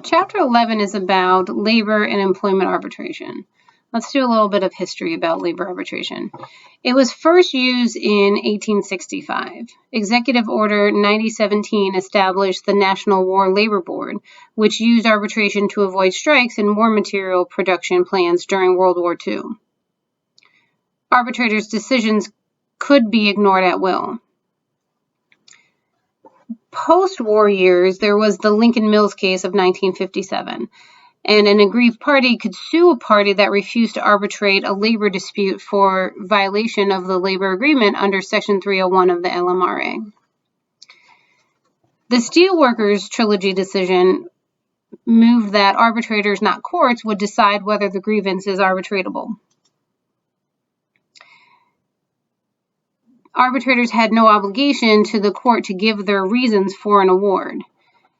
Chapter 11 is about labor and employment arbitration. Let's do a little bit of history about labor arbitration. It was first used in 1865. Executive Order 9017 established the National War Labor Board, which used arbitration to avoid strikes in war material production plants during World War II. Arbitrators' decisions could be ignored at will. Post-war years, there was the Lincoln Mills case of 1957, and an aggrieved party could sue a party that refused to arbitrate a labor dispute for violation of the labor agreement under Section 301 of the LMRA. The Steelworkers Trilogy decision moved that arbitrators, not courts, would decide whether the grievance is arbitratable. Arbitrators had no obligation to the court to give their reasons for an award,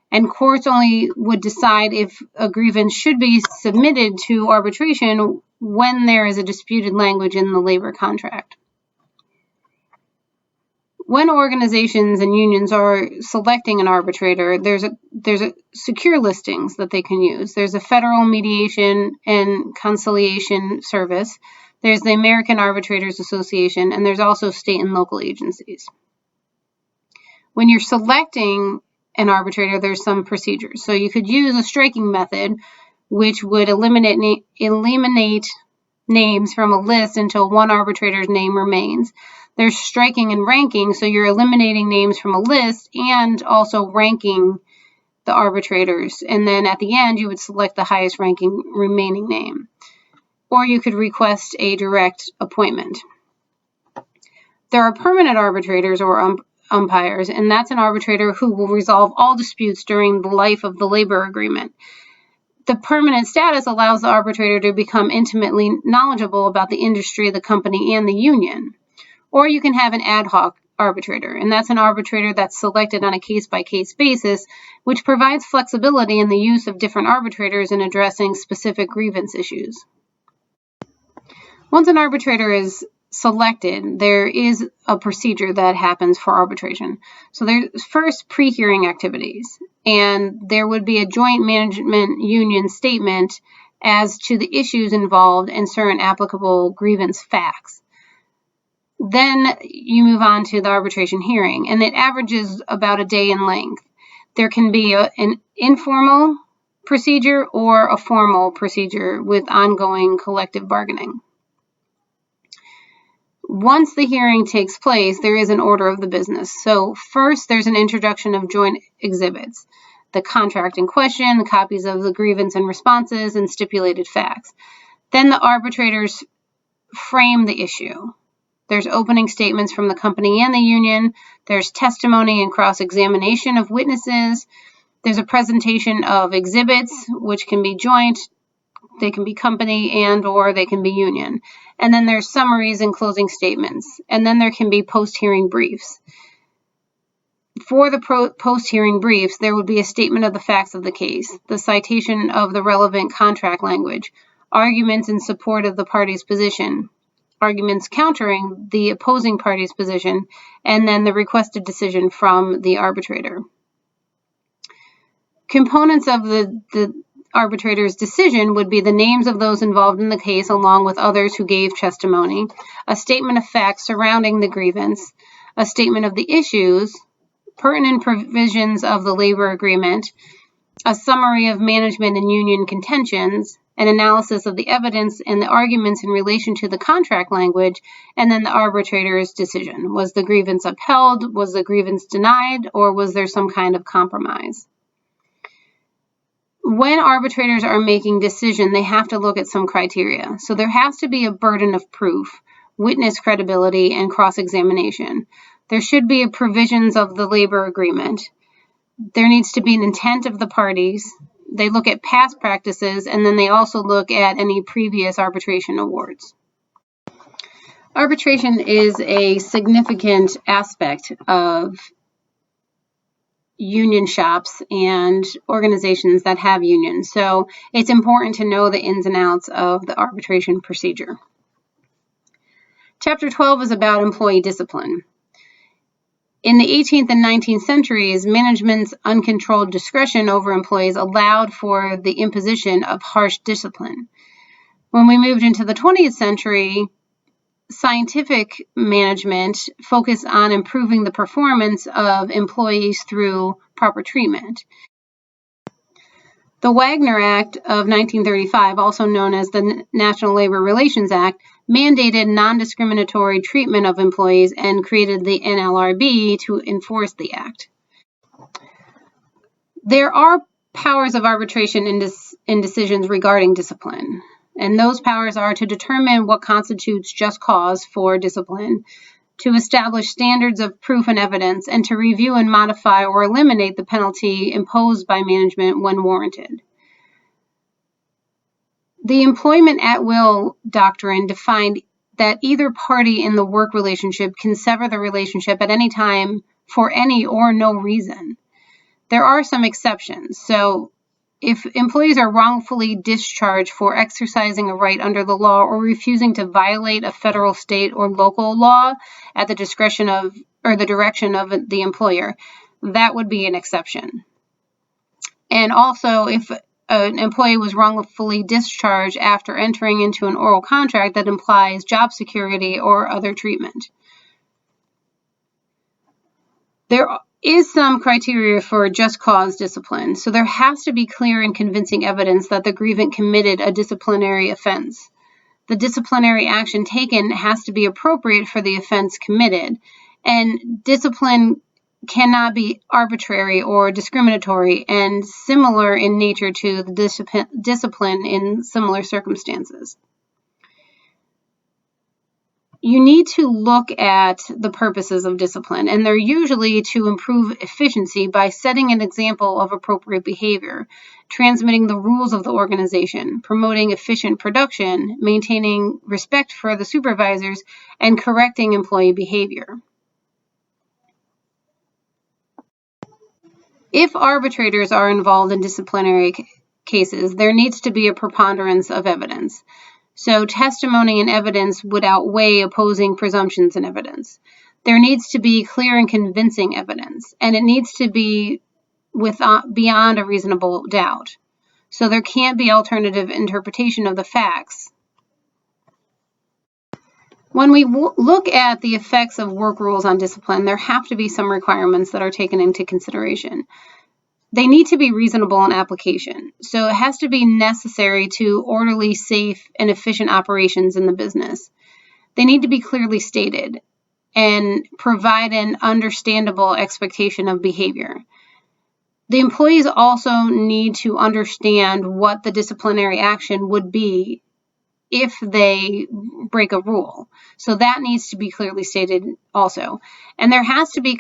and courts only would decide if a grievance should be submitted to arbitration when there is a disputed language in the labor contract. When organizations and unions are selecting an arbitrator, there's a secure listings that they can use. There's a Federal Mediation and Conciliation Service. There's the American Arbitrators Association, and there's also state and local agencies. When you're selecting an arbitrator, there's some procedures. So you could use a striking method, which would eliminate names from a list until one arbitrator's name remains. There's striking and ranking, so you're eliminating names from a list and also ranking the arbitrators. And then at the end, you would select the highest ranking remaining name. Or you could request a direct appointment. There are permanent arbitrators or umpires, and that's an arbitrator who will resolve all disputes during the life of the labor agreement. The permanent status allows the arbitrator to become intimately knowledgeable about the industry, the company, and the union. Or you can have an ad hoc arbitrator, and that's an arbitrator that's selected on a case-by-case basis, which provides flexibility in the use of different arbitrators in addressing specific grievance issues. Once an arbitrator is selected, there is a procedure that happens for arbitration. So there's first pre-hearing activities, and there would be a joint management union statement as to the issues involved and certain applicable grievance facts. Then you move on to the arbitration hearing, and it averages about a day in length. There can be an informal procedure or a formal procedure with ongoing collective bargaining. Once the hearing takes place, there is an order of the business. So first, there's an introduction of joint exhibits, the contract in question, the copies of the grievance and responses, and stipulated facts. Then the arbitrators frame the issue. There's opening statements from the company and the union. There's testimony and cross-examination of witnesses. There's a presentation of exhibits, which can be joint, they can be company and or they can be union. And then there's summaries and closing statements. And then there can be post-hearing briefs. For the post-hearing briefs, there would be a statement of the facts of the case, the citation of the relevant contract language, arguments in support of the party's position, arguments countering the opposing party's position, and then the requested decision from the arbitrator. Components of the arbitrator's decision would be the names of those involved in the case along with others who gave testimony, a statement of facts surrounding the grievance, a statement of the issues, pertinent provisions of the labor agreement, a summary of management and union contentions, an analysis of the evidence and the arguments in relation to the contract language, and then the arbitrator's decision. Was the grievance upheld? Was the grievance denied? Or was there some kind of compromise? When arbitrators are making decision, they have to look at some criteria. So there has to be a burden of proof, witness credibility, and cross-examination. There should be provisions of the labor agreement. There needs to be an intent of the parties. They look at past practices, and then they also look at any previous arbitration awards. Arbitration is a significant aspect of union shops and organizations that have unions. So it's important to know the ins and outs of the arbitration procedure. Chapter 12 is about employee discipline. In the 18th and 19th centuries, management's uncontrolled discretion over employees allowed for the imposition of harsh discipline. When we moved into the 20th century, scientific management focused on improving the performance of employees through proper treatment. The Wagner Act of 1935, also known as the National Labor Relations Act, mandated non-discriminatory treatment of employees and created the NLRB to enforce the act. There are powers of arbitration in decisions regarding discipline, and those powers are to determine what constitutes just cause for discipline, to establish standards of proof and evidence, and to review and modify or eliminate the penalty imposed by management when warranted. The employment at will doctrine defined that either party in the work relationship can sever the relationship at any time for any or no reason. There are some exceptions. So if employees are wrongfully discharged for exercising a right under the law or refusing to violate a federal, state, or local law at the discretion of or the direction of the employer, that would be an exception. And also, if an employee was wrongfully discharged after entering into an oral contract that implies job security or other treatment. There is some criteria for just cause discipline. So there has to be clear and convincing evidence that the grievant committed a disciplinary offense. The disciplinary action taken has to be appropriate for the offense committed, and discipline cannot be arbitrary or discriminatory and similar in nature to the discipline in similar circumstances. You need to look at the purposes of discipline, and they're usually to improve efficiency by setting an example of appropriate behavior, transmitting the rules of the organization, promoting efficient production, maintaining respect for the supervisors, and correcting employee behavior. If arbitrators are involved in disciplinary cases, there needs to be a preponderance of evidence. So testimony and evidence would outweigh opposing presumptions and evidence. There needs to be clear and convincing evidence, and it needs to be beyond a reasonable doubt. So there can't be alternative interpretation of the facts. When we look at the effects of work rules on discipline, there have to be some requirements that are taken into consideration. They need to be reasonable in application. So it has to be necessary to orderly, safe, and efficient operations in the business. They need to be clearly stated and provide an understandable expectation of behavior. The employees also need to understand what the disciplinary action would be if they break a rule. So that needs to be clearly stated also. And there has to be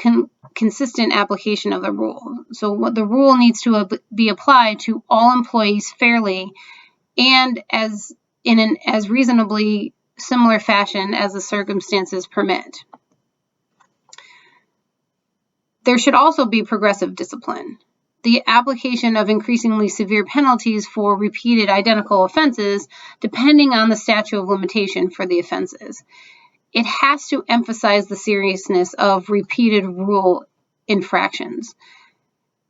consistent application of the rule. So what the rule needs to be applied to all employees fairly and in an as reasonably similar fashion as the circumstances permit. There should also be progressive discipline. The application of increasingly severe penalties for repeated identical offenses, depending on the statute of limitation for the offenses. It has to emphasize the seriousness of repeated rule infractions.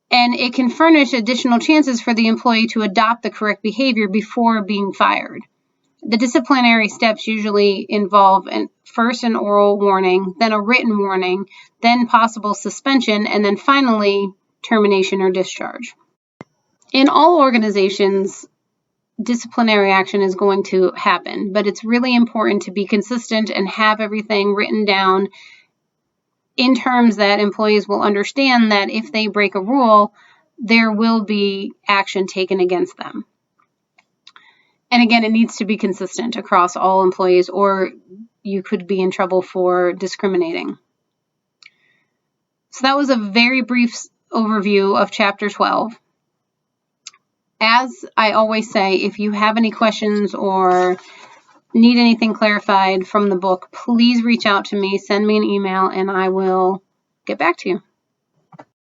And it can furnish additional chances for the employee to adopt the correct behavior before being fired. The disciplinary steps usually involve first an oral warning, then a written warning, then possible suspension, and then finally termination or discharge. In all organizations, disciplinary action is going to happen, but it's really important to be consistent and have everything written down in terms that employees will understand that if they break a rule, there will be action taken against them. And again, it needs to be consistent across all employees, or you could be in trouble for discriminating. So that was a very brief overview of Chapter 12. As I always say, if you have any questions or need anything clarified from the book, please reach out to me, send me an email, and I will get back to you.